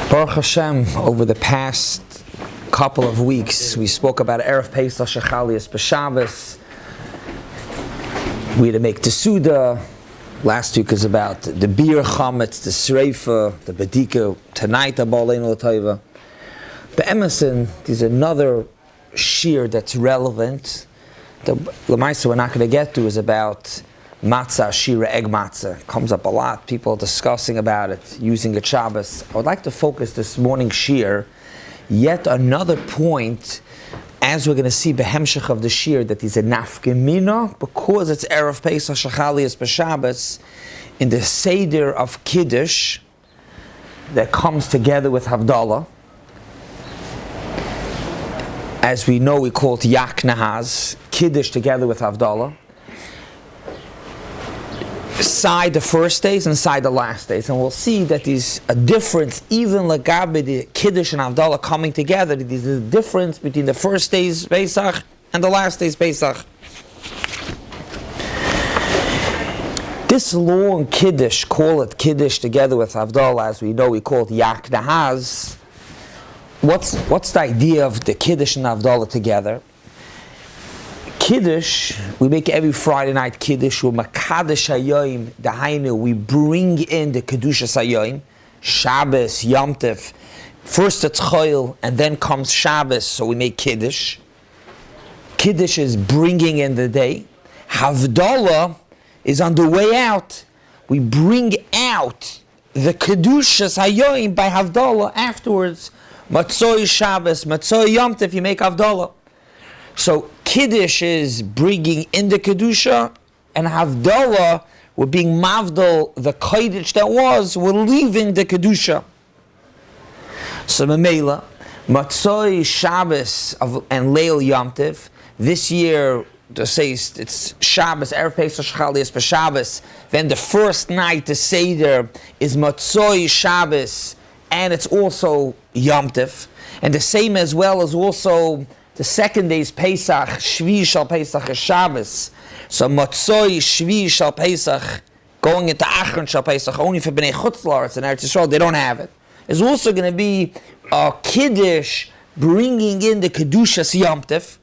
Baruch Hashem, over the past couple of weeks, we spoke about Erev Pesach Shechalias B'Shabbos. We had to make Tesuda. Last week is about the beer chametz, the sreifa, the bedika. Tonight, the Ba'aleinu L'Taiva. The Emerson is another shiur that's relevant. The Lamaisa we're not going to get to is about matzah, shira, egg matzah. Comes up a lot. People are discussing about it, using it Shabbos. I would like to focus this morning shiur, yet another point, as we're going to see behemshech of the shiur, that is a nafkemina, because it's Erev Pesach Shechalias B'Shabbos, in the Seder of Kiddush, that comes together with Havdalah. As we know, we call it Yaknehaz, Kiddush together with Havdalah. Side the first days and side the last days. And we'll see that there's a difference, even Lagabi, the Kiddush and Havdalah coming together, there's a difference between the first day's Pesach and the last day's Pesach. This long Kiddush, call it Kiddush together with Havdalah, as we know, we call it Yaknehaz. What's the idea of the Kiddush and Havdalah together? Kiddush, we make every Friday night Kiddush. We're Makadesh Hayoim, Dahainu. We bring in the Kedushas Hayoim, Shabbos, Yom Tov. First it's Chayil, and then comes Shabbos, so we make Kiddush. Kiddush is bringing in the day. Havdalah is on the way out. We bring out the Kedushas Hayoim by Havdalah afterwards. Matzoi Shabbos, Matzoi Yom Tov, you make Havdalah. So Kiddush is bringing in the Kedusha, and Havdalah, we're being mavdal, the Kiddush that was, we're leaving the Kedusha. So Mamela, Matzoi Shabbos and Leil Yom Tov, this year, to say it's Shabbos, Erev Pesach Shechalias B'Shabbos, then the first night, the Seder, is Matzoi Shabbos, and it's also Yom Tov, and the same as well as also the second day is Pesach, Shvi Shal Pesach is Shabbos. So Matzoi Shvi Shal Pesach, going into Achron Shal Pesach, only for Bnei Chutz La'aretz and Eretz Yisrael, they don't have it. There's also going to be a Kiddush bringing in the Kedushas Yom Tov,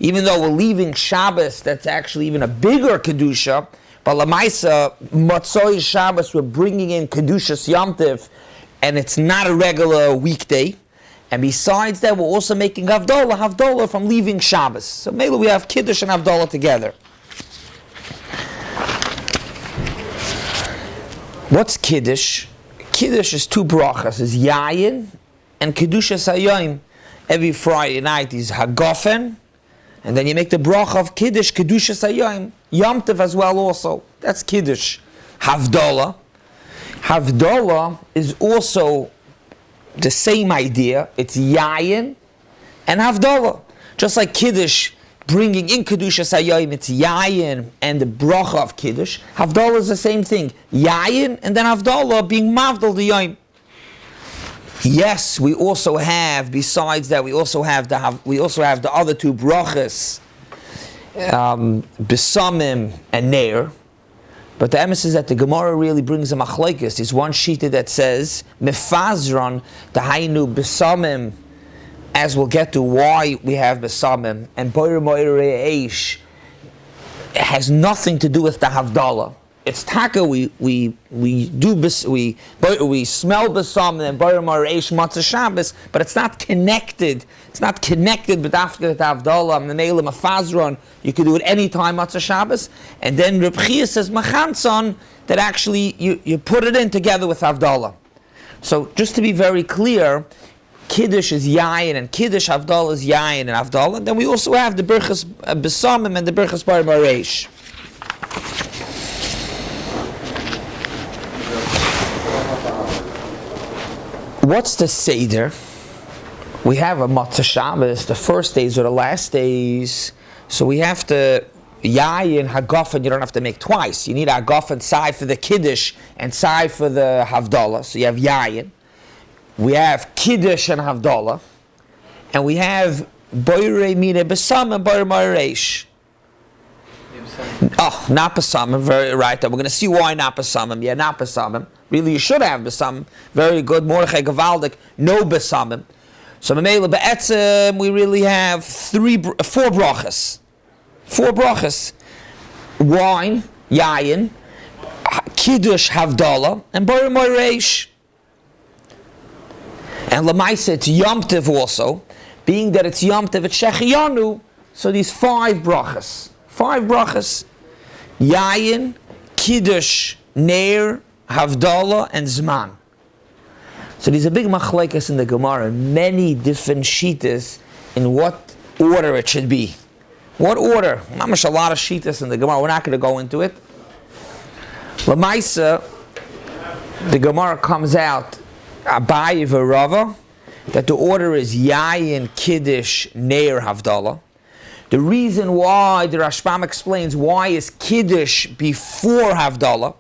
even though we're leaving Shabbos, that's actually even a bigger Kedusha, but Lamaisa, Matzoi Shabbos, we're bringing in Kedushas Yom Tov, and it's not a regular weekday. And besides that, we're also making Havdalah from leaving Shabbos. So maybe we have Kiddush and Havdalah together. What's Kiddush? Kiddush is two brachas. It's Yayin and Kedushas Hayoim. Every Friday night is Hagofen. And then you make the bracha of Kiddush, Kedushas Hayoim. Yom Tov as well also. That's Kiddush. Havdalah. Havdalah is also the same idea. It's Yayin and Havdalah. Just like Kiddush, bringing in Kedushas Hayoim, it's Yayin and the bracha of Kiddush. Havdalah is the same thing. Yayin and then Havdalah being Mavdal the Yom. Yes, we also have, besides that, we also have the other two brachas, Besamim and Neir. But the emphasis is that the Gemara really brings a machlokes. There's one shita that says mefazron dahainu besamim, as we'll get to why we have besamim, and boyer moire eish has nothing to do with the Havdalah. It's taka we smell besamim and boyer moire eish matzah Shabbos, but it's not connected. It's not connected with after the Havdalah and the Neilim Mefazron. You could do it any time matzah Shabbos. And then Reb Chia says Machanson that actually you put it in together with Havdalah. So just to be very clear, Kiddush is Yayin and Kiddush Havdalah is Yayin and Havdalah. And then we also have the Birchos Besamim and the Birchos Bar Mareish. What's the Seder? We have a Matzah Shabbos, the first days or the last days. So we have to Yayin, Hagofen, you don't have to make twice. You need Hagofen side for the Kiddush and side for the Havdalah. So you have Yayin. We have Kiddush and Havdalah. And we have Boire Mine Besam and Boire Mareish. Oh, not Besamim, very right. We're going to see why not Besamim. Yeah, not Besamim. Really, you should have besamim. Very good. Mordechai Gavaldik, no besamim. So Mamela Be'etzem, we really have four brachas. Four brachas. Wine, yayin, Kiddush, Havdalah, and Bori Moireish. And Lamaisa, it's Yom Tov also. Being that it's Yom Tov, it's Shechiyanu. So these five brachas. Five brachas. Yayin, Kiddush, Neir, Havdalah, and Zman. So there's a big machlekes in the Gemara, many different shitas in what order it should be. What order? Mamash a lot of shitas in the Gemara. We're not going to go into it. Lamaisa, the Gemara comes out Abaye v'Rava that the order is Yayin, Kiddush, Neir, Havdalah. The reason why, the Rashbam explains why is Kiddush before Havdalah.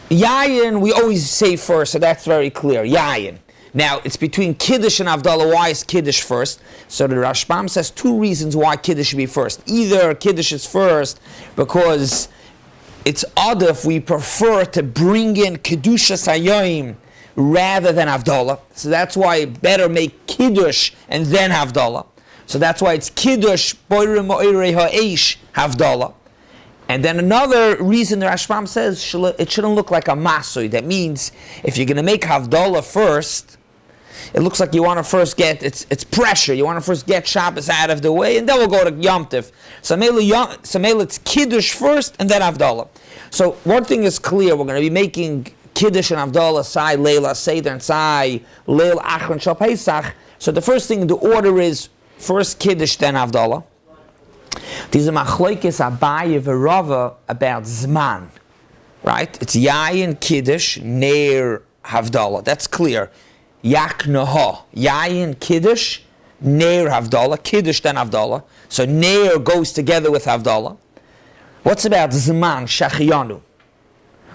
Yayin, we always say first, so that's very clear. Yayin. Now, it's between Kiddush and Havdalah. Why is Kiddush first? So the Rashbam says two reasons why Kiddush should be first. Either Kiddush is first because it's odd if we prefer to bring in Kedushas Hayoim rather than Havdalah. So that's why better make Kiddush and then Havdalah. So that's why it's Kiddush, Boire Moirei Ha'esh, Havdalah. And then another reason the Rashbam says it shouldn't look like a masoi. That means if you're going to make Havdalah first, it looks like you want to first get, it's pressure. You want to first get Shabbos out of the way, and then we'll go to Yom Tov. So Mele it's Kiddush first, and then Havdalah. So one thing is clear, we're going to be making Kiddush and Havdalah, Sai, Leila, Seder, and Sai, Leil, Achron, Shal Pesach. So the first thing, the order is first Kiddush, then Havdalah. These are machlokes Abaye v'Rava about Zman. Right? It's Yayin, Kiddush, Neir, Havdalah. That's clear. Yaknehaz. Yayin, Kiddush, Neir, Havdalah. Kiddush, then Havdalah. So Neir goes together with Havdalah. What's about Zman, Shachiyanu?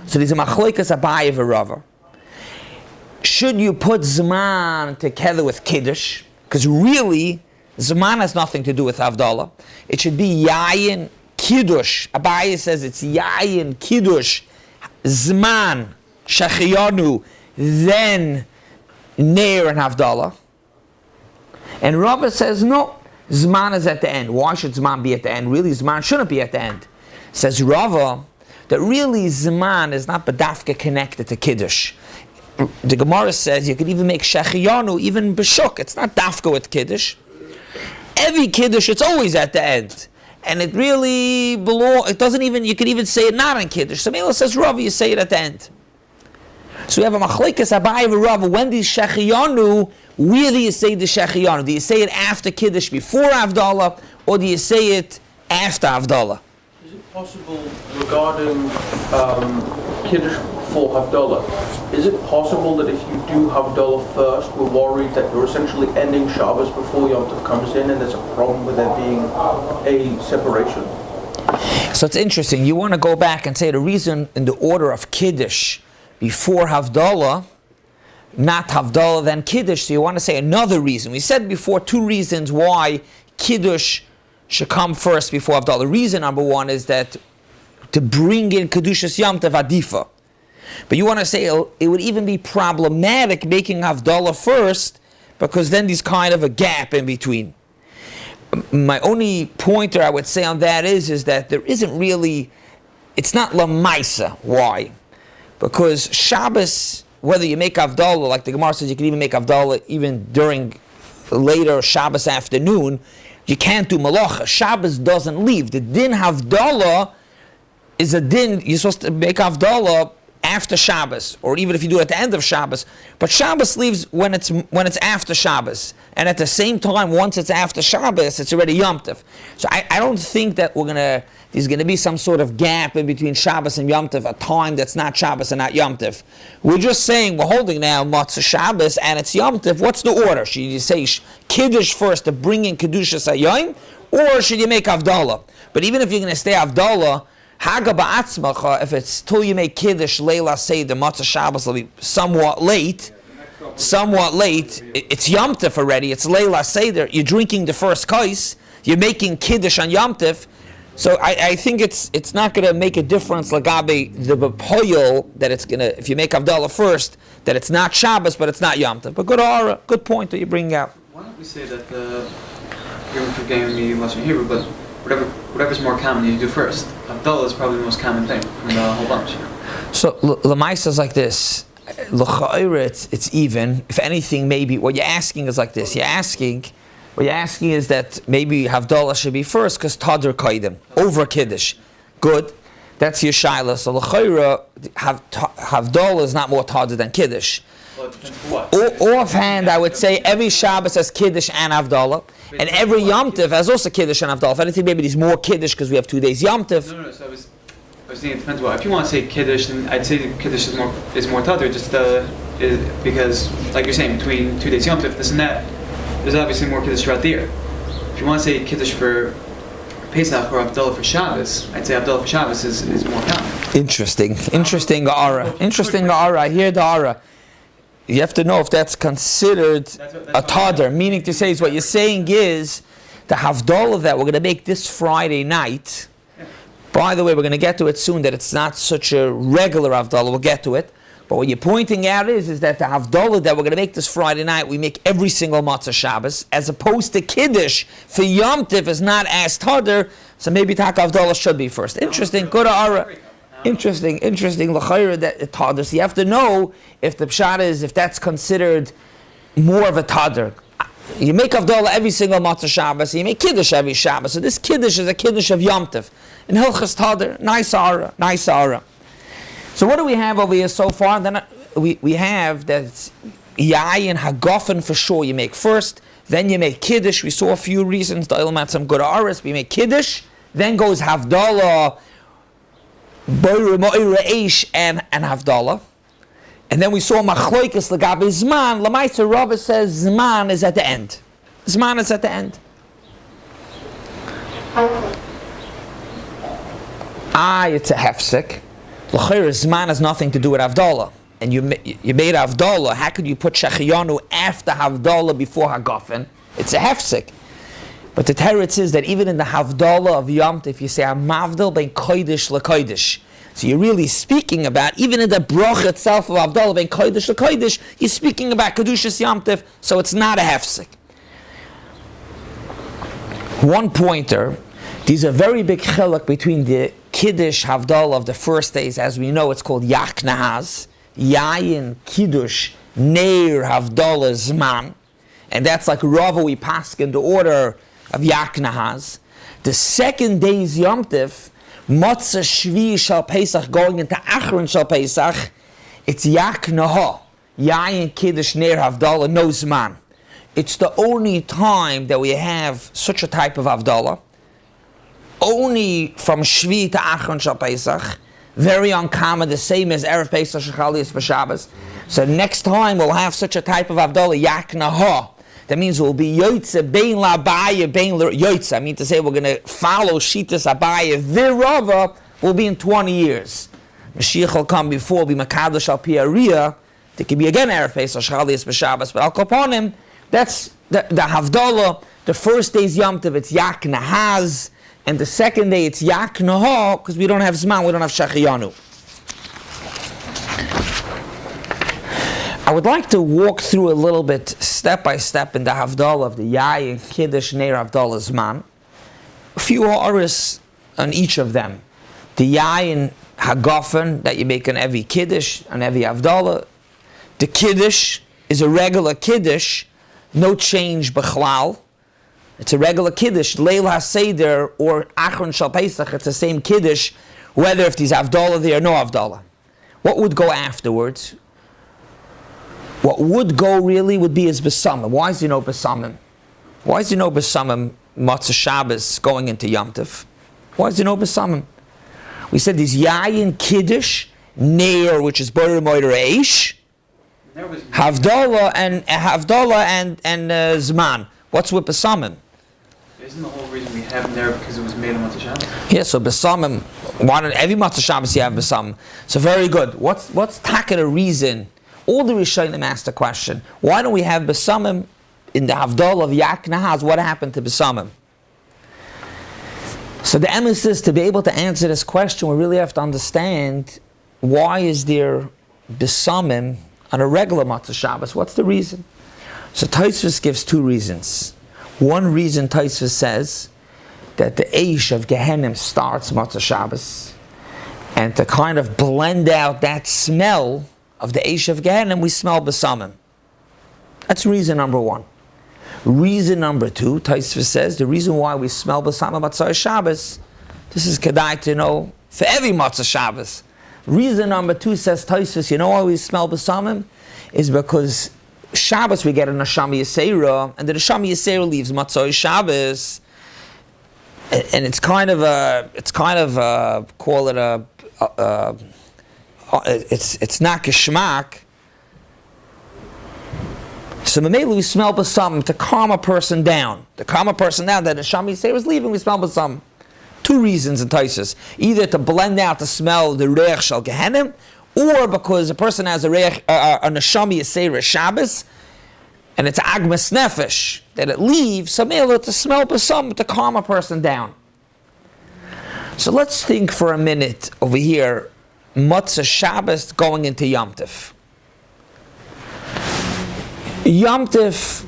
So these are machlokes Abaye v'Rava. Should you put Zman together with Kiddush? Because really, Zman has nothing to do with Havdalah. It should be Yayin, Kiddush. Abaye says it's Yayin, Kiddush, Zman, Shachiyanu, then Neir and Havdalah. And Rabbi says no, Zman is at the end. Why should Zman be at the end? Really, Zman shouldn't be at the end. Says Rava that really Zman is not bedafka connected to Kiddush. The Gemara says you could even make Shechiyanu, even B'shuk. It's not dafka with Kiddush. Every Kiddush, it's always at the end. And it really belongs, it doesn't even, you could even say it not on Kiddush. So Mela says, Rav, you say it at the end. So we have a machlekes Abaye v'Rava. When the Shechiyanu, where do you say the Shechiyanu? Do you say it after Kiddush, before Havdalah, or do you say it after Havdalah? Is it possible regarding Kiddush for Havdalah? Is it possible that if you do Havdalah first, we're worried that you're essentially ending Shabbos before Yom Tov comes in, and there's a problem with there being a separation? So it's interesting. You want to go back and say the reason in the order of Kiddush before Havdalah, not Havdalah then Kiddush. So you want to say another reason. We said before two reasons why Kiddush should come first before Havdalah. Reason number one is that to bring in Kedushas Yom Tov Adifa. But you want to say it would even be problematic making Havdalah first, because then there's kind of a gap in between. My only pointer I would say on that is that there isn't really, it's not Lamaisa. Why? Because Shabbos, whether you make Havdalah, like the Gemara says, you can even make Havdalah even during later Shabbos afternoon, you can't do Malacha. Shabbos doesn't leave. The din Havdalah is a din, you're supposed to make Havdalah after Shabbos, or even if you do it at the end of Shabbos. But Shabbos leaves when it's after Shabbos, and at the same time, once it's after Shabbos, it's already Yom Tov. So I don't think that there's going to be some sort of gap in between Shabbos and Yom Tov, a time that's not Shabbos and not Yom Tov. We're just saying we're holding now Matzah Shabbos and it's Yom Tov. What's the order? Should you say Kiddush first to bring in Kedushas Hayoim, or should you make Havdalah? But even if you're going to stay Havdalah, Haga ba'atzmacha, if it's till you make Kiddush, Leila Seder, Matzah Shabbos will be somewhat late, it's Yom Tov already, it's Leila Seder, you're drinking the first kais, you're making Kiddush on Yom Tov, So I think it's not going to make a difference, lagabe the bepoil, that it's going to, if you make Havdalah first, that it's not Shabbos, but it's not Yom Tov. But good point that you bring out. Why don't we say that you're forgetting me lesson Hebrew, but whatever's more common you do first. Havdalah is probably the most common thing in the whole bunch. So Lamaisa is like this. L'cha'ira, it's even. If anything, maybe what you're asking is like this. What you're asking is that maybe Havdalah should be first because Tadr Kaidim over Kiddush. Good. That's your Shaila. So L'cha'ira, Havdalah is not more Tadr than Kiddush. Offhand, I would say every Shabbos has Kiddush and Havdalah, and every Yom Tov has also Kiddush and Havdalah. If anything, maybe there's more Kiddush because we have 2 days Yom Tov. No. So I was thinking it depends. Well, if you want to say Kiddush, then I'd say that Kiddush is more Tadr, just because, like you're saying, between 2 days Yom Tov, this and that, there's obviously more Kiddush throughout the year. If you want to say Kiddush for Pesach or Havdalah for Shabbos, I'd say Havdalah for Shabbos is more common. Interesting Ara. I hear the Ara. You have to know if that's considered a Tadr, meaning to say is what you're saying is the Havdalah that we're going to make this Friday night. By the way, we're going to get to it soon, that it's not such a regular Havdalah. We'll get to it. But what you're pointing out is that the Havdalah that we're going to make this Friday night, we make every single Matzah Shabbos, as opposed to Kiddush for Yom Tov is not as Tadr, so maybe Havdalah should be first. Interesting. Good Ara. Interesting. L'chayra that Tadr. So you have to know if the pshat is, if that's considered more of a Tadr. You make Havdalah every single Matzah Shabbos, you make Kiddush every Shabbos. So this Kiddush is a Kiddush of Yom Tov. In Hilchas Tadr, nice Ara. So what do we have over here so far? Then we have that Yayin Hagofen for sure you make first, then you make Kiddush. We saw a few reasons. The Ilm had some good Aris. We make Kiddush, then goes Havdalah, Boire Moire Eish and Havdalah. And then we saw Machloikis Lagabe Zman. Lamaisa Rabbi says Zman is at the end. It's a hefsek. L'chayr Zman has nothing to do with Havdalah. And you made Havdalah. How could you put Shechiyanu after Havdalah before Hagafen? It's a hefsek. But the teretz is that even in the Havdalah of Yom Tov, you say Mavdal ben Kodesh leKodesh. So you're really speaking about, even in the broch itself of Havdalah ben Kodesh leKodesh, you're speaking about Kedushas Yom Tov, so it's not a hefsek. One pointer, there's a very big chiluk between the Kiddush Havdalah of the first days, as we know it's called Yaknehaz, Yayin Kiddush Neir Havdalah Zman, and that's like Rava we pask in the order of Yaknehaz. The second day's Yom Tov, Matzah Shvi Shal Pesach, going into Achron Shal Pesach, it's Yaknehaz, Yayin Kiddush Neir Havdalah, no Zman. It's the only time that we have such a type of Havdalah. Only from Shvi to Achron Shal Pesach. Very uncommon, the same as Erev Pesach Shechalias B'Shabbos. So next time we'll have such a type of Havdalah, Yaknehaz. That means we'll be Yoitze, Bein L'Abaya, Bein Yoitze. I mean to say we're going to follow Shitas Abaya. Virava will be in 20 years. Mashiach will come before, be Makadosh Al Pi Ariyah. There could be again Erev Pesach Shechalias B'Shabbos. But Al Kaponim, that's the Havdalah. The first day's Yom Tov, it's Yaknehaz. And the second day it's Yaknehaz, because we don't have Zman, we don't have Shechiyanu. I would like to walk through a little bit, step by step, in the Havdalah of the Yayin Kiddush Neir Havdalah Zman. A few Horis on each of them. The Yayin Hagofen, that you make on every Kiddush, on every Havdalah. The Kiddush is a regular Kiddush, no change B'chlal. It's a regular Kiddush, Leil HaSeder or Achron Shal Pesach, it's the same Kiddush, whether if there's Havdalah there or no Havdalah. What would go afterwards? What would go really would be his Besamim. Why is there no Besamim? Why is there no Besamim Matzah Shabbos going into Yom Tov? Why is there no Besamim? We said there's Yayin Kiddush, Neir, which is Boyer Moyer Eish, Havdalah and Zman. What's with Besamim? Isn't the whole reason we have them there because it was made on Matzah Shabbos? Yeah, so Besamim, why don't every Matzah Shabbos you have Besamim? So very good. What's taka the reason? All the Rishonim asked the question, why don't we have Besamim in the Havdalah of Yaknehaz? What happened to Besamim? So the emes is, to be able to answer this question, we really have to understand why is there besamim on a regular Matzah Shabbos? What's the reason? So Tosfos gives two reasons. One reason Tosfos says that the Eish of Gehenim starts Matzah Shabbos, and to kind of blend out that smell of the Eish of Gehenim, we smell besamim. That's reason number one. Reason number two, Tosfos says, the reason why we smell besamim Matzah Shabbos, this is kedai to know for every Matzah Shabbos. Reason number two, says Tosfos, you know why we smell besamim? Is because Shabbos we get a Neshama Yisera, and the Neshama Yisera leaves Matzah Shabbos, and it's call it it's not geschmack. So Mamela we smell besamim to calm a person down. To calm a person down, that the Neshama Yisera is leaving, we smell besamim. Two reasons in Tosfos: either to blend out the smell of the reich shel Gehenim, or because a person has a neshama yisera Shabbos, and it's agmas nefesh that it leaves, so to smell besamim to calm a person down. So let's think for a minute over here, Matzah Shabbos going into Yom Tov. Yom Tov,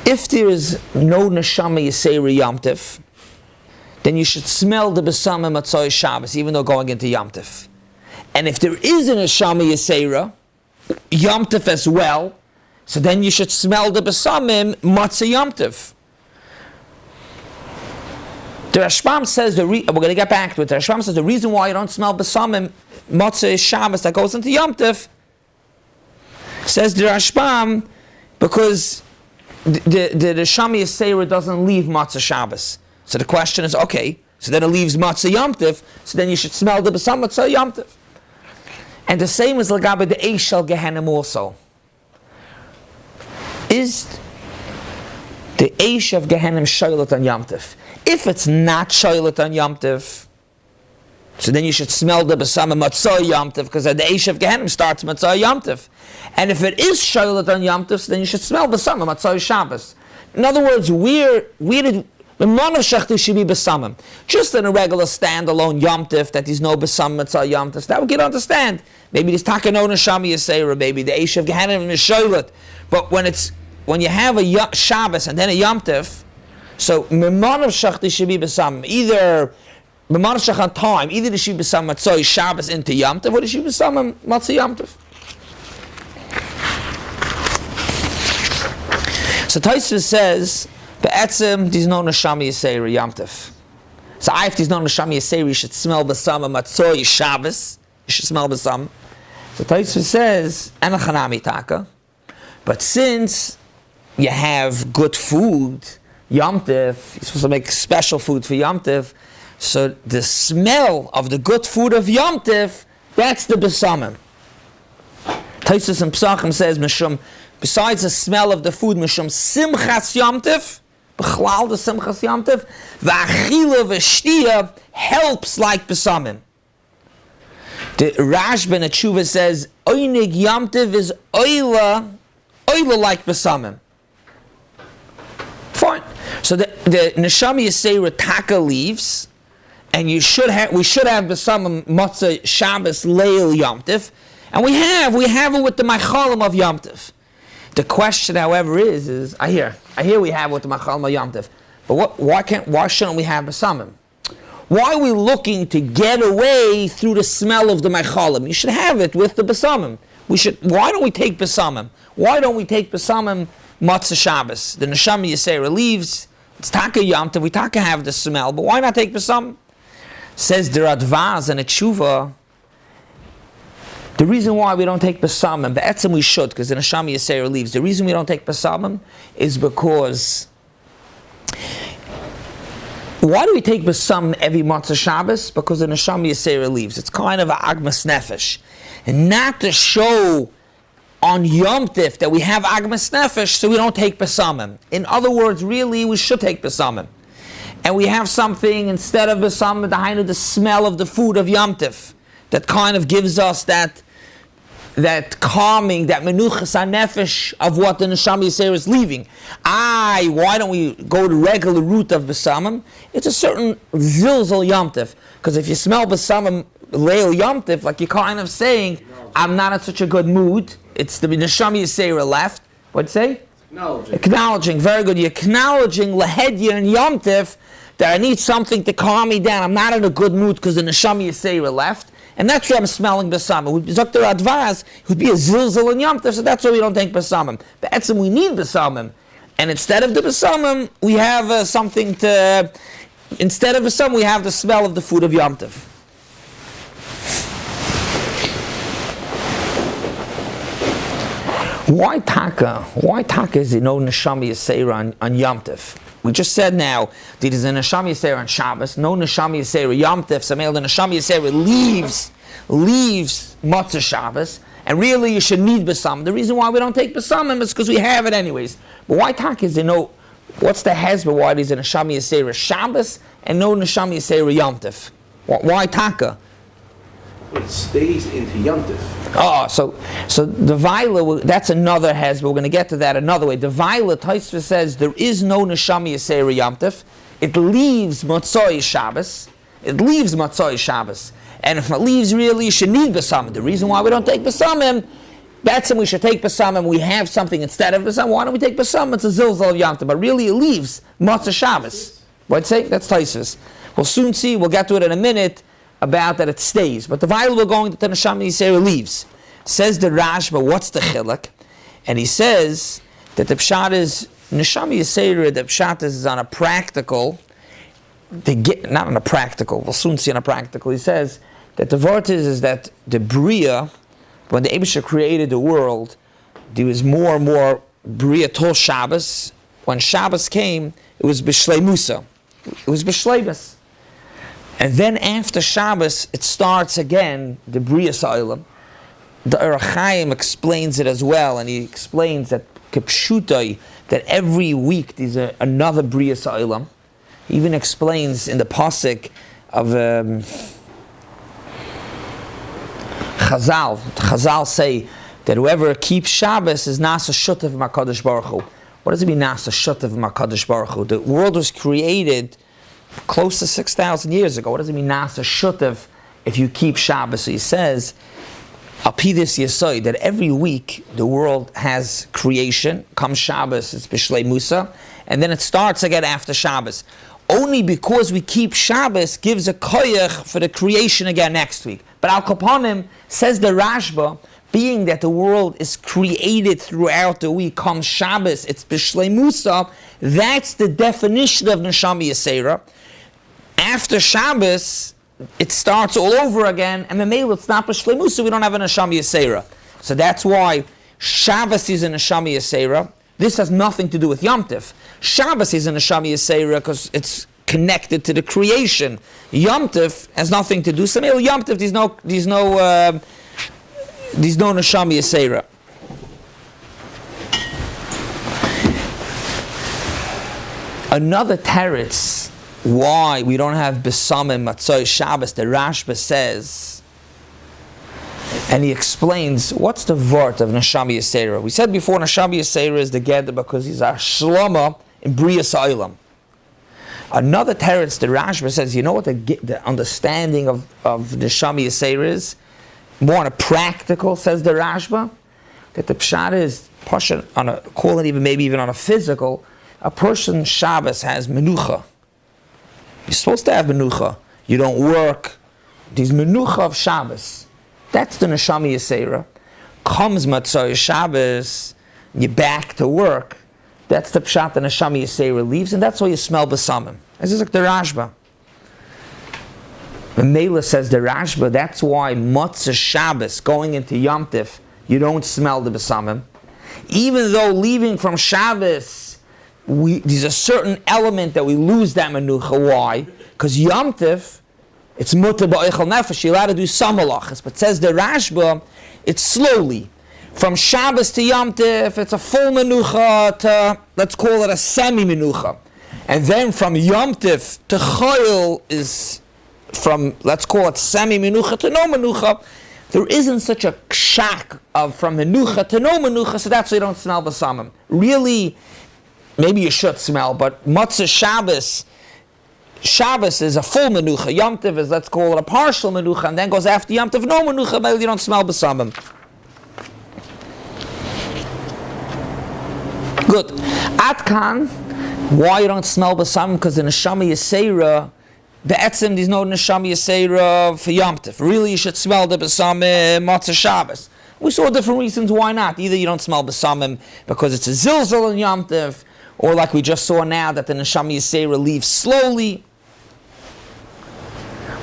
if there is no neshama yisera Yom Tov, then you should smell the besamim Matzah Shabbos, even though going into Yom Tov. And if there is a neshama yisera Yom Tov as well, so then you should smell the besamim Matzah Yom Tov. The Rashbam says, we're going to get back to it, the Rashbam says the reason why you don't smell besamim Matzah Shabbos that goes into Yom Tov, says the Rashbam, because the neshama yisera doesn't leave Matzah Shabbos. So the question is, okay, so then it leaves Matzah Yom Tov, so then you should smell the besamim Matzah Yom Tov. And the same is l'gabe the Eish shel Gehenim also. Is the Eish of Gehenim shoylet on Yom Tov? If it's not shoylet on Yom Tov, so then you should smell the besamim Matzah Yom Tov, because the Eish of Gehenim starts Matzah Yom Tov. And if it is shoylet on Yom Tov, so then you should smell besamim Matzah Shabbos. In other words, where did the monoshechti should be besamim? Just in a regular standalone Yom Tov, that there's no besamim Matzah Yom Tov, that we can understand. Maybe there's taka no neshama yisera, maybe the Eish of Gehenim is shoylet. But when you have a Shabbos and then a Yom Tov, so monoshechti should be besamim. Either monoshech on time, either there should be besamim Matzah Shabbos into Yom Tov, or there should be besamim Matzah Yom Tov. So Tosfos says, be'etzem, there's no neshama yisera Yom Tov. So if there's no neshama yisera, you should smell besamim Matzah Shabbos. You should smell besamim. So Tosfos says, enachanami taka. But since you have good food, Yom Tov, you're supposed to make special food for Yom Tov, so the smell of the good food of Yom Tov, that's the besamim. Tosfos in Pesachim says, Mishum, besides the smell of the food, Mishum simchas Yom Tov, b'chlal the simchas Yom Tov, v'achila v'shtiya helps like besamim. The Rashba in the Tshuva says, Oynig Yom Tov is oyla like besamim. Fine. So the neshama yisera taka leaves, and we should have besamim Matzah Shabbos leil Yom Tov, and we have it with the machalim of Yom Tov. The question, however, is I hear we have it with the machalim of Yom Tov, but why shouldn't we have besamim? Why are we looking to get away through the smell of the machalim? You should have it with the besamim. Why don't we take besamim? Why don't we take besamim Matzah Shabbos? The neshama yisera leaves. It's taka Yom Tov. We taka have the smell, but why not take besamim? Says the Radvaz and a Tshuva. The reason why we don't take besamim, be'etzem we should, because the neshama yisera leaves. The reason we don't take besamim is because. Why do we take besamim every Matzah Shabbos? Because the neshama yisera leaves. It's kind of an agmas nefesh. And not to show on Yom Tov that we have agmas nefesh, so we don't take besamim. In other words, really, we should take besamim. And we have something instead of besamim, the smell of the food of Yom Tov, that kind of gives us that that calming, that menuchas hanefesh of what the neshama yisera is leaving. Why don't we go the regular route of besamim? It's a certain zilzal yomtiv. Because if you smell besamim leil yomtiv, like you're kind of saying, I'm not in such a good mood. It's the neshama yisera left. What'd you say? Acknowledging. Very good. You're acknowledging lahedya and yomtiv that I need something to calm me down. I'm not in a good mood because the neshama yisera left. And that's why I'm smelling besamim. Dr. Advaz would be a zilzal and yomtiv, so that's why we don't take besamim. But etzem, we need besamim. And instead of the besamim, we have instead of besamim, we have the smell of the food of yomtiv. Why taka is it no neshama yisera on yomtiv? We just said now that there's a neshama yisera on Shabbos, no neshama yisera yomtiv. So the neshama yisera leaves matzah Shabbos, and really you should need besamim. The reason why we don't take besamim is because we have it anyways. But why taka is there no? What's the hezbollah? Why there's a neshama yisera Shabbos and no neshama yisera yomtiv? Why taka? It stays into yomtiv. So the Vaila, that's another hezbollah. We're going to get to that another way. The Vaila, Taisva says, there is no neshama yisera yomtiv. It leaves matzah Shabbos. And if it leaves, really, you should need besamim. The reason why we don't take besamim, that's when we should take besamim. We have something instead of besamim. Why don't we take besamim? It's a zilzal of yomtiv. But really, it leaves matzah Shabbos. What'd you say? That's Taisvus. We'll soon see. We'll get to it in a minute about that it stays. But the Vaila we're going to the neshama yisera leaves. Says the Rashba, what's the chiluk? And he says that the pshat is neshama yisera. The pshat is on a practical. Not on a practical. We'll soon see on a practical. He says that the word is that the bria, when the Eibusha created the world, there was more and more bria tol Shabbos. When Shabbos came, it was b'shleimusa. It was b'shleimus. And then after Shabbos, it starts again, the bria sa'ilam. The Orach Chaim explains it as well, and he explains that kepshutai, that every week there's another bria sa'ilam. He even explains in the pasuk of Chazal. Chazal say that whoever keeps Shabbos is nasa shutav makadosh baruch Hu. What does it mean nasa shutav makadosh baruch Hu? The world was created close to 6,000 years ago. What does it mean nasa shutav if you keep Shabbos? So he says, Alpidis Yesoy, that every week the world has creation. Comes Shabbos, it's Bishlei Musa, and then it starts again after Shabbos. Only because we keep Shabbos gives a koyach for the creation again next week. But Al Kapanim says the Rashba, being that the world is created throughout the week, comes Shabbos, it's Bishlei Musa, that's the definition of Neshama Yisera. After Shabbos, it starts all over again, and the mail it's not Bishlei Musa, we don't have a Neshama Yisera. So that's why Shabbos is a Neshama Yisera. This has nothing to do with Yom Tif. Shabbos is a Neshama Yisera because it's connected to the creation. Yom Tif has nothing to do. So Yom Tif, there's no Neshama Yisera. Another teretz why we don't have besamim matzoi Shabbos, the Rashba says, and he explains what's the vort of Neshama Yisera. We said before Neshama Yisera is the Geder because he's a shlama in Bria Sa'ilam. Another teretz, the Rashba says, you know what the understanding of Neshama Yisera is? More on a practical, says the Rashba, that the pshat is, on a, call it maybe even on a physical, a person Shabbos has menucha. You're supposed to have menucha. You don't work. There's menucha of Shabbos. That's the Neshama Yisera. Comes Matzah Shabbos, you're back to work. That's the pshat the Neshama Yisera leaves, and that's why you smell besamim. This is like the Rashba. The Mela says the Rashba, that's why Matzah Shabbos, going into Yom Tif, you don't smell the besamim. Even though leaving from Shabbos, there's a certain element that we lose that menucha. Why? Because Yom Tif, it's mutter ba'oichel nefesh, you're allowed to do some halachas. But says the Rashba, it's slowly. From Shabbos to Yom Tif, it's a full menucha to, let's call it a semi-menucha. And then from Yom Tif to Chayil is from, let's call it semi-menucha to no menucha. there isn't such a shock of from menucha to no menucha, so that's why you don't smell basamim. Really, maybe you should smell, but matzah Shabbos is a full menucha. Yom Tov is, let's call it a partial menucha, and then goes after Yom Tov, no menucha, but you don't smell basamim. Good. Atkan, why you don't smell basamim? Because in Neshama Yisera, the etzim, there's no Neshama Yisera for Yom Tov. Really, you should smell the basamim matzah Shabbos. We saw different reasons why not. Either you don't smell basamim because it's a zilzal in Yom Tov, or like we just saw now that the Neshama Yisera leaves slowly.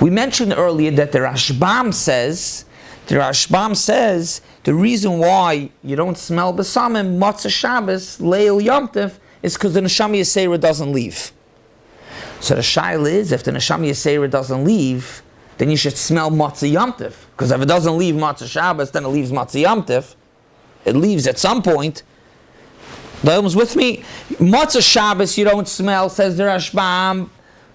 We mentioned earlier that the Rashbam says the reason why you don't smell basamim matzah Shabbos leil Yom Tov is because the Neshama Yisera doesn't leave. So the shaila is, if the Neshama Yisera doesn't leave, then you should smell matzah Yom Tov. Because if it doesn't leave matzah Shabbos, then it leaves matzah Yom Tov. It leaves at some point. The Ilm's with me. Matzah Shabbos you don't smell, says the Rashbam,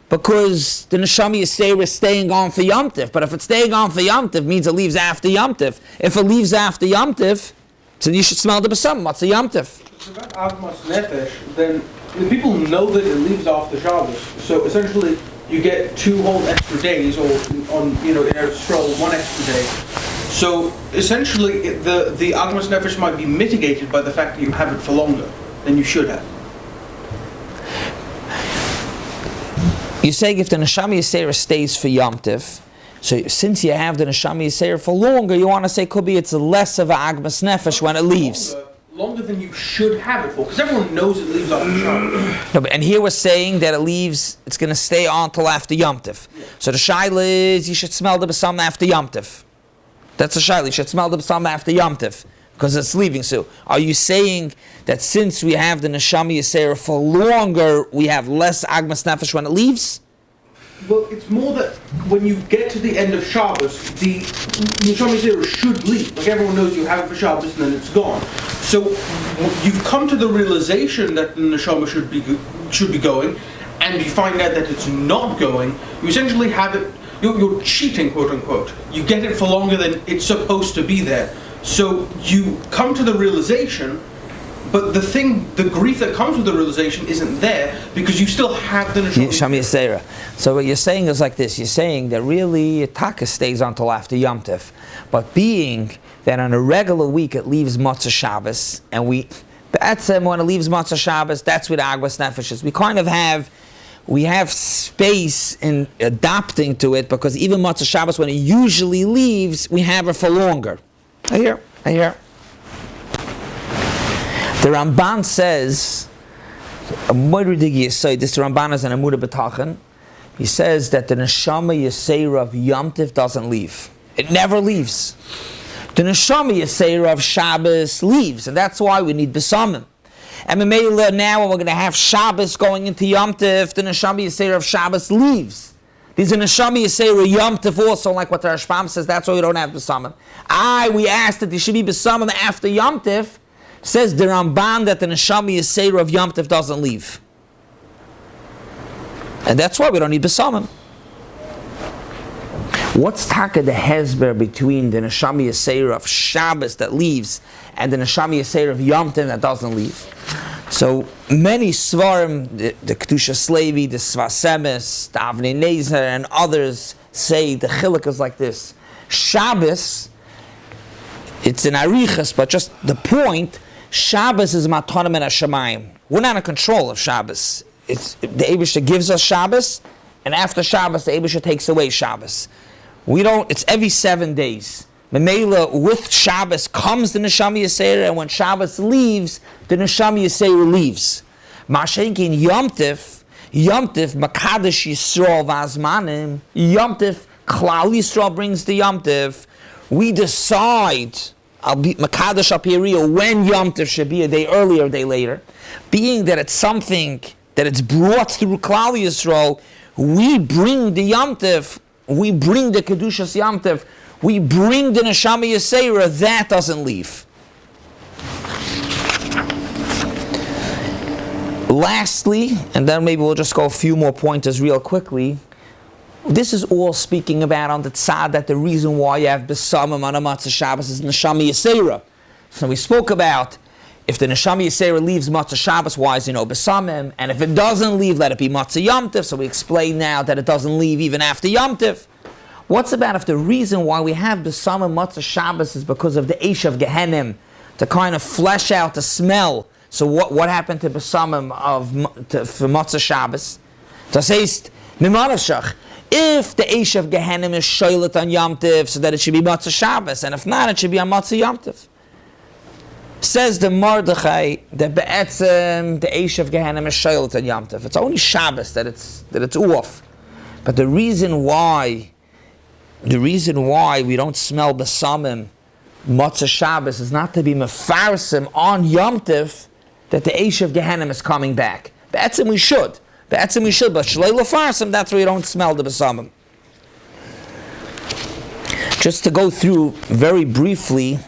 because the Neshama Yisera is staying on for Yom Tov. But if it's staying on for Yom Tov, means it leaves after Yom Tov. If it leaves after Yom Tov, so you should smell the basam, matzah Yom Tov. It's about Agmas Nefesh, then the people know that it leaves after Shabbos. So essentially, you get 2 whole extra days, or on in a stroll, 1 extra day. So essentially, the Agmas Nefesh might be mitigated by the fact that you have it for longer than you should have. You're saying if the Neshama Yisera stays for Yom Tov, so since you have the Neshama Yisera for longer, you want to say could be it's less of an Agmas Nefesh when it leaves. Longer than you should have it for, because everyone knows it leaves after Shabbos. No, and here we're saying that it leaves, it's going to stay on till after Yom Tov. Yeah. So the shaila is you should smell the basam after Yom Tov. That's the shaila. You should smell the basam after Yom Tov because it's leaving. So are you saying that since we have the Neshama Yisera for longer, we have less Agmas Nefesh when it leaves? Well, it's more that when you get to the end of Shabbos, the Neshama Yisera should leave. Like everyone knows you have it for Shabbos and then it's gone. So you've come to the realization that the Neshama should be going, and you find out that it's not going. You essentially have it, you're cheating, quote unquote. You get it for longer than it's supposed to be there. So you come to the realization, but the grief that comes with the realization isn't there because you still have the Neshama Yisera. So what you're saying is like this. You're saying that really Taka stays until after Yom Tov. But being that on a regular week it leaves Matzah Shabbos, and when it leaves Matzah Shabbos, that's with Agmas Nefesh is. We have space in adapting to it because even Matzah Shabbos, when it usually leaves, we have it for longer. I hear. The Ramban says, this Ramban is an Amudah B'tachan. He says that the Neshama Yisera of Yom Tov doesn't leave. It never leaves. The Neshama Yisera of Shabbos leaves, and that's why we need Besamim. And now when we're going to have Shabbos going into Yom Tov, the Neshama Yisera of Shabbos leaves. There's a Neshama Yisera Yom Tov also, like what the Rashbam says, that's why we don't have Besamim. We asked that there should be Besamim after Yom Tov. Says the Ramban that the Neshama Yisera of Yom Tov doesn't leave. And that's why we don't need Besamim. What's taka the hezber between the Neshama Yisera of Shabbos that leaves and the Neshama Yisera of Yom Tov that doesn't leave? So many Svarim, the Kiddush Levi, the Svasemes, the Yaknehaz, and others say the chiluk is like this. Shabbos, it's an arichas, but just the point, Shabbos is matanim and hashamayim. We're not in control of Shabbos. It's the Eibusha gives us Shabbos, and after Shabbos, the Eibusha takes away Shabbos. It's every 7 days. Memela, with Shabbos comes the Neshama Yisera, and when Shabbos leaves, the Neshama Yisera leaves. Mashenkin Yom Tov, Makadosh Yisrael Vazmanim, Yom Tov, Klal Yisrael brings the Yom Tov. We decide, I'll be Makadosh up here when Yom Tov should be, a day earlier, a day later. Being that it's something that it's brought through Klal Yisrael, we bring the Yom Tov, we bring the Kedushas Yom Tov, we bring the Neshama Yisera, that doesn't leave. Lastly, and then maybe we'll just go a few more pointers real quickly, This is all speaking about on the tzad that the reason why you have besamim on a matzah Shabbos is neshama yisera. So we spoke about if the neshama yisera leaves matzah Shabbos, why is there no besamim? And if it doesn't leave, let it be matzah Yom Tov. So we explain now that it doesn't leave even after Yom Tov. What's about if the reason why we have besamim matzah Shabbos is because of the eish of Gehenim, to kind of flesh out the smell? So what happened to besamim for matzah Shabbos? Das heißt, mimanavshach. If the eish of Gehenim is shoylet on Yom Tov, so that it should be matzah Shabbos, and if not, it should be on matzah Yom Tov. Says the Mordechai that be'etzem the eish of Gehenim is shoylet on Yom Tov. It's only Shabbos that it's off. But the reason why we don't smell besamim matzah Shabbos is not to be mefarsim on Yom Tov that the eish of Gehenim is coming back. Be'etzem we should. But shlei lefarsim, that's where you don't smell the besamim. Just to go through very briefly,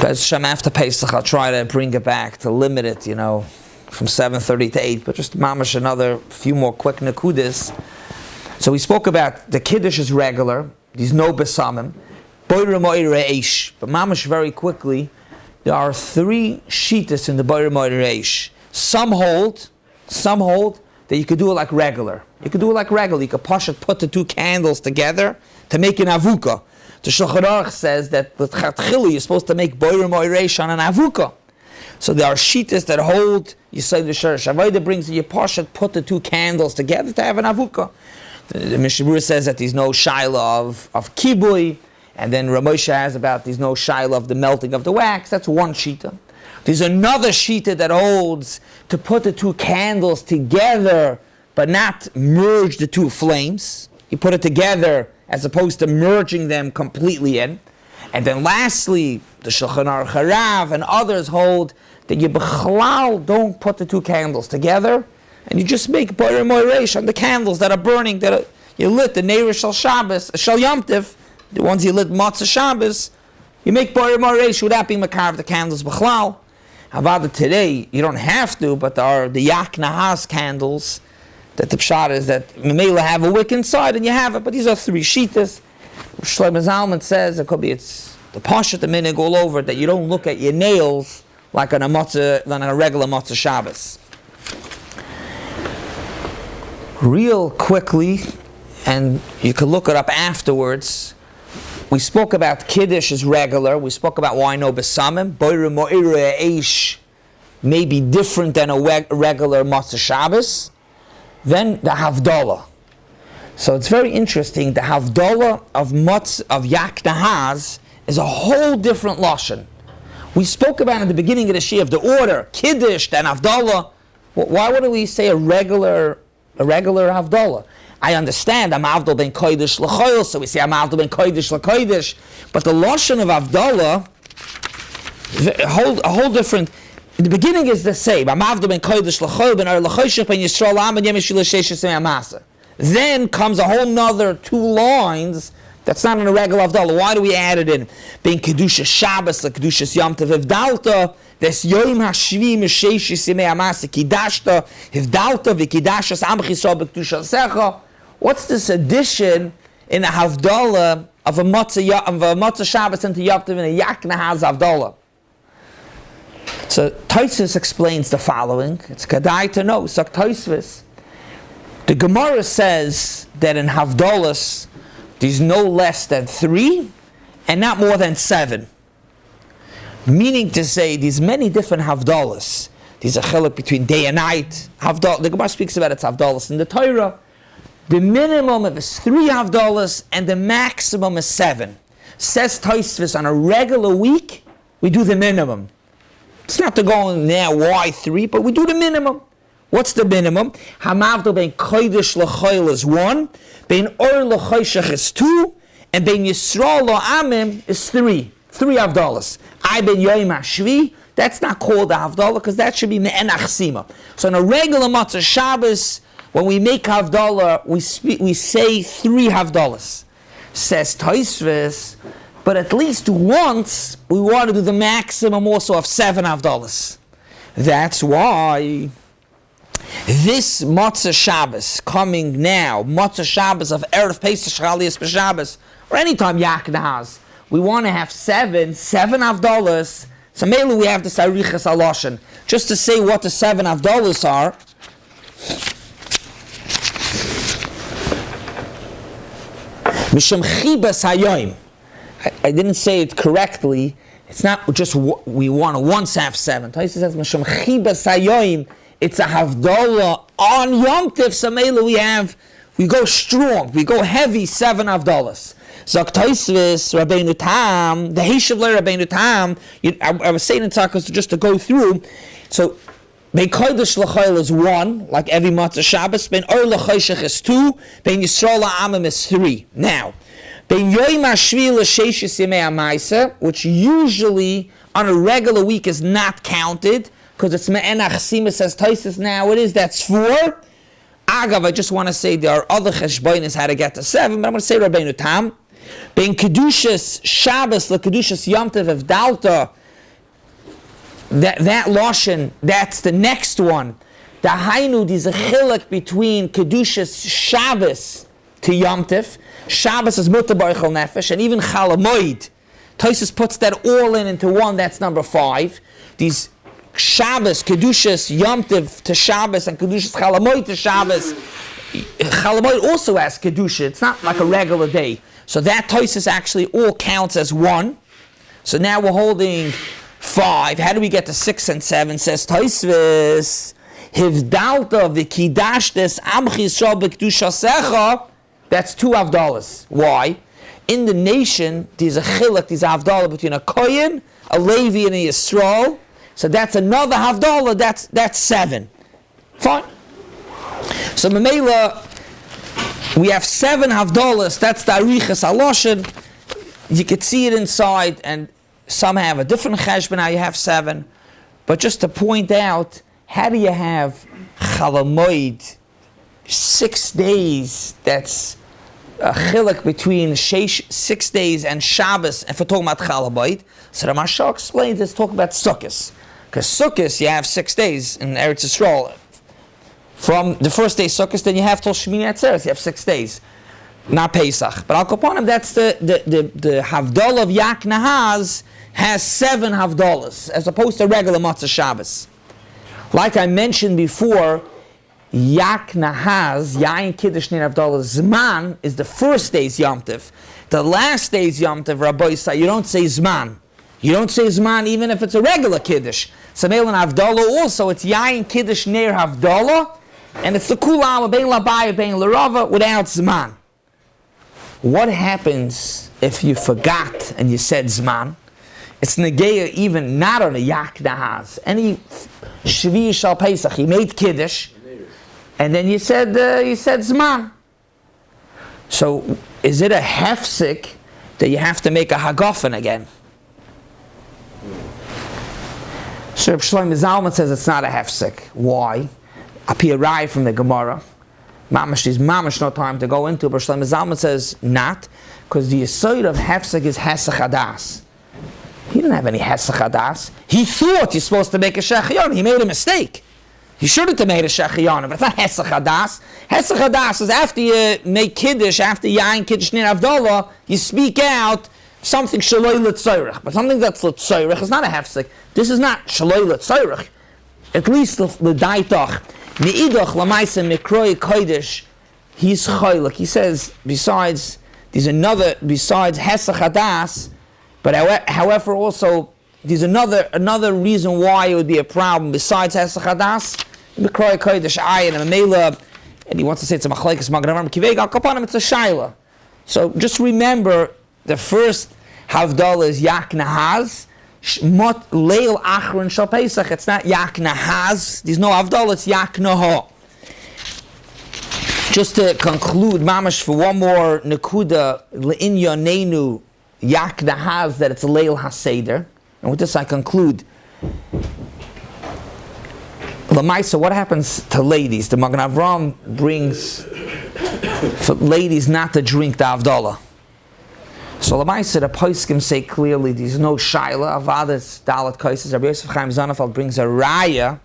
after Pesach, I'll try to bring it back, to limit it, from 7:30 to 8, but just mamash another few more quick nakudas. So we spoke about the Kiddush is regular, there's no besamim, boirer moire eish. But mamash very quickly, there are 3 shitas in the boirer moire eish. Some hold that you could do it like regular. You could put the 2 candles together to make an avuka. The Shulchan Aruch says that with Chatchili you're supposed to make boirer moiresh on an avuka. So there are shitas that hold, you say the Shurish Avodah brings you put the 2 candles together to have an avuka. The Mishabur says that there's no shaila of kibui, and then Ramosha has about there's no shaila of the melting of the wax. That's one shita. There's another shita that holds to put the 2 candles together, but not merge the 2 flames. You put it together as opposed to merging them completely in. And then lastly, the Shulchan Aruch Harav and others hold that you b'chlal don't put the 2 candles together, and you just make boirer moiresh on the candles that are burning, you lit the Neir Shal Shabbos, Shal Yom Tov, the ones you lit Matzah Shabbos, you make boirer moiresh without being makar the candles b'chlal. Havdalah today, you don't have to, but there are the Yaknehaz candles that the pshat is that Memela have a wick inside and you have it, but these are 3 shitas. Shlomo Zalman says it could be it's the pashat the minig all over that you don't look at your nails like on a regular matzah Shabbos. Real quickly, and you can look it up afterwards. We spoke about Kiddush is regular. We spoke about why no besamim. Boirer moire eish may be different than a regular matzah Shabbos. Then the Havdalah. So it's very interesting. The Havdalah of Yaknehaz is a whole different lashon. We spoke about in the beginning of the Shiur of the order Kiddush then Havdalah. Why wouldn't we say a regular Havdalah? I understand I'm Avdol ben Kodesh l'choil, so we say I'm Avdol ben Kodesh l'kodesh. But the lashon of Havdalah, a whole different. The beginning is the same. I'm Avdol ben Kodesh l'choil ben Ar l'choshech ben Yisrael Am ben Yemeshil Sheshes Amasa. Then comes a whole nother 2 lines that's not in a regular Havdalah. Why do we add it in? Ben Kiddush Shabbos la Kiddush Yom Tov Havdalta. Des Yom Hashvi Mesheshes Amasa Kidashta Havdalta v'Kidashas Am Chisol b'Kedusha Secha. What's this addition in a Havdalah of a Matzah Shabbos into Yom Tov in a Yaknehaz Havdalah? So Tosfos explains the following. It's Kedai to know. So Tosfos, the Gemara says that in Havdalahs there's no less than 3 and not more than 7. Meaning to say there's many different Havdalahs. There's a chiluk between day and night. The Gemara speaks about its Havdalahs in the Torah. The minimum of is 3 Havdalahs and the maximum is 7. Says Tosfos on a regular week, we do the minimum. It's not to go in there, why 3, but we do the minimum. What's the minimum? Hamavdol ben Kodesh l'choil is 1, ben Or l'choshech is 2, and ben Yisrael lo'amim is 3. 3 Havdalahs. I ben Yom Hashvi, that's not called a Havdalah because that should be me'enach sima. So on a regular Matzah Shabbos, when we make Havdalah, we say 3 Havdalahs. Says Tosfos, but at least once we want to do the maximum also of 7 Havdalahs. That's why this Matzah Shabbos coming now, Matzah Shabbos of Erev Pesach Chaliyas B'Shabbos, or anytime Yaknehaz, we want to have seven Havdalas. So mainly we have the Arichas Aloshan. Just to say what the 7 Havdalas are. Misham Chibas Hayoim. I didn't say it correctly. It's not just we want to once have 7. Taisa says Misham Chibas Hayoim. It's a Havdalah on Yom Tov. So mainly we go strong. We go heavy 7 Havdalas. Zok Toisvis, Rabbeinu Tam, the Heishav Le Rabbeinu Tam, I was saying in Tzakos just to go through. So, Bein Kodesh L'Chayil is 1, like every Matzah Shabbos. Bein Or L'Chayshech is 2. Bein Yisrael L'Amim is 3. Now, Bein Yoim HaShvi L'Sheshis Yemei HaMaisa, which usually on a regular week is not counted, because it's Me'enach Sima says Toisvis now it is, that's 4. Agav, I just want to say there are other cheshbonis how to get to 7, but I'm going to say Rabbeinu Tam. Bein Kedushas Shabbos LeKedushas Yom Tov Havdalah, that Lashon, that's the next one. The Hainu, there's a chilek between Kedushas Shabbos to Yom Tov. Shabbos is Mutar B'Ochel Nefesh, and even Chol Hamoed. Tosfos puts that all into one, that's number 5. These Shabbos, Kedushas Yom Tov to Shabbos, and Kedushas Chol Hamoed to Shabbos. Chol Hamoed also has Kedusha, it's not like a regular day. So that Tosfos actually all counts as 1. So now we're holding 5. How do we get to 6 and 7? Says Tosfos, Havdalah v'kidashtes amchi Yisrael b'kedushasecha. That's 2 Havdalas. Why? In the nation, there's a chilek, there's a Havdalah between a Kohen, a Levi, and a Yisrael. So that's another Havdalah. That's 7. Fine. So Mamela, we have 7 Havdalas, that's the Arichas Aloshan. You could see it inside, and some have a different cheshbon, now you have 7. But just to point out, how do you have Chol Hamoed, 6 days, that's a chilek between 6 days and Shabbos, and for talking about Chol Hamoed? So the Mashal explains this, talk about Sukkos. Because Sukkos, you have 6 days in Eretz Yisrael. From the first day Sukkot, then you have till Shmini Atzeres, you have 6 days, not Pesach. But Al Kaponim, that's the Havdalah of Yaknehaz has 7 Havdalahs, as opposed to regular Matzah Shabbos. Like I mentioned before, Yaknehaz, Yain Kiddush Ner Havdalah Zman, is the first day's Yom Tov. The last day's Yom Tov, Rabbi say, you don't say Zman. You don't say Zman even if it's a regular Kiddush. Sameil and Havdalah also, it's Yain Kiddush Ner Havdalah, and it's the Kulam, Bein Labaya, Bein Larava, without Zman. What happens if you forgot and you said Zman? It's Negeya even not on a Yaknehaz. Any Shvi Shal Pesach, you made Kiddush, and then you said Zman. So, is it a hefsek that you have to make a Hagafen again? So Reb Shlomo Zalman says it's not a hefsek. Why? Apiarai from the Gemara. There's mamash no time to go into. But Shlomo Zalman says not, because the yesod of hefsek is hesach hadas. He didn't have any hesach hadas. He thought he's supposed to make a shechion. He made a mistake. He should have made a shechion, but it's not hesach hadas. Hesach hadas is after you make kiddush, after yain kiddush ner Havdalah, you speak out something shaloi l'tzayrich. But something that's l'tzayrich is not a hefsek. This is not shaloi l'tzayrich. At least l'daitach. Ne'idach l'maisa mikroi kodesh, he's chaylik. He says, besides hesach hadas, but however also, there's another reason why it would be a problem besides hesach hadas. Mikroi kodesh ayin and mela, and he wants to say it's a machlekes magen avraham kiveg al kapanim, it's a shaila. So just remember, the first Havdalah is Yaknehaz, Leil Achron Shal Pesach. It's not Yaknehaz. There's no Havdalah. It's Yakneha. Just to conclude, mamash, for one more nekuda le'inyonenu Yaknehaz, that it's Leil Haseder. And with this I conclude. Lamaisa, what happens to ladies? The Magen Avraham brings for ladies not to drink the Havdalah. So Lamaisa, the poskim say clearly there's no shaila. Avadas dalat kaises. Rabbi Yosef Chaim Zanafel brings a raya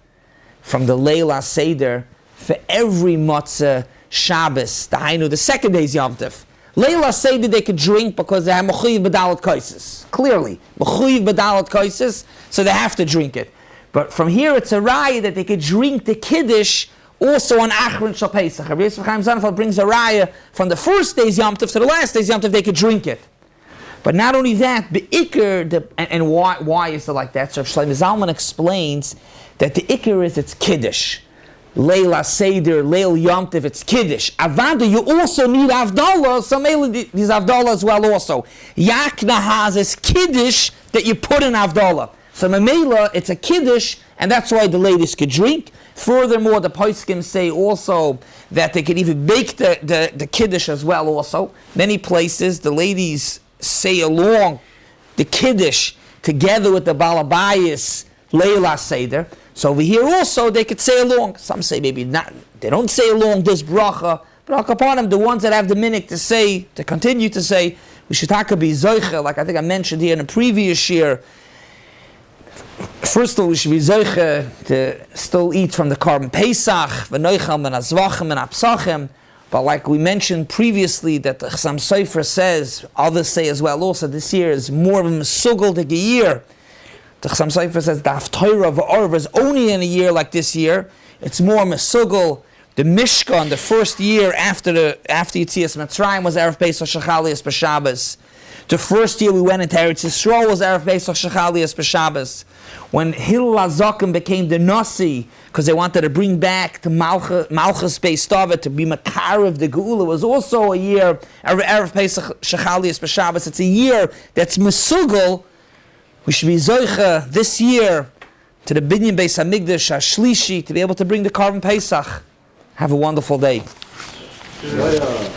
from the Leila Seder for every Matzah Shabbos, the second day's Yom Tov. Leila Seder they could drink because they have Mechuyev B'dalat Kaisis. Clearly, Mechuyev B'dalat Kaisis, so they have to drink it. But from here it's a raya that they could drink the Kiddush also on Achron Shal Pesach. Rabbi Yosef Chaim Zanfeld brings a raya from the first day's Yom Tov to the last day's Yom Tov they could drink it. But not only that, the Iker, and why is it like that? So Shlomo Zalman explains that the Iker is it's Kiddush. Leila Seder, Leil Yom Tov, it's Kiddush. Avada, you also need Havdalah, so maybe these Havdalah as well also. Yaknehaz is Kiddush that you put in Havdalah. So Mamela, it's a Kiddush, and that's why the ladies could drink. Furthermore, the Poskim say also that they could even bake the Kiddush as well also. Many places, the ladies say along the Kiddush together with the Balabayas Leila Seder. So over here also they could say along. Some say maybe not. They don't say along this bracha, but upon them, the ones that have the minute to say, to continue to say, we should talk about zoicha, like I think I mentioned here in a previous year. First of all, we should be zoicha to still eat from the carbon Pesach, v'noicham and azvachim and apsachim. But like we mentioned previously, that the Chassam Sofer says, others say as well also, this year is more of a mesugel to year. The Chassam Sofer says the Haftorah v'Orv is only in a year like this year. It's more mesugel. The Mishkan, the first year after Yetzias Mitzrayim was Erev Pesach Shechalias B'Shabbos. The first year we went into Eretz Yisrael was Erev Pesach Shechalias B'Shabbos. When Hillel HaZaken became the Nasi, because they wanted to bring back the Malchus Beis David to be Makar of the Geula, was also a year, Erev Pesach Shechalias B'Shabbos. It's a year that's Mesugel. We should be Zoicha this year to the Binyan Beis HaMikdash HaShlishi to be able to bring the Carbon Pesach. Have a wonderful day. Yeah.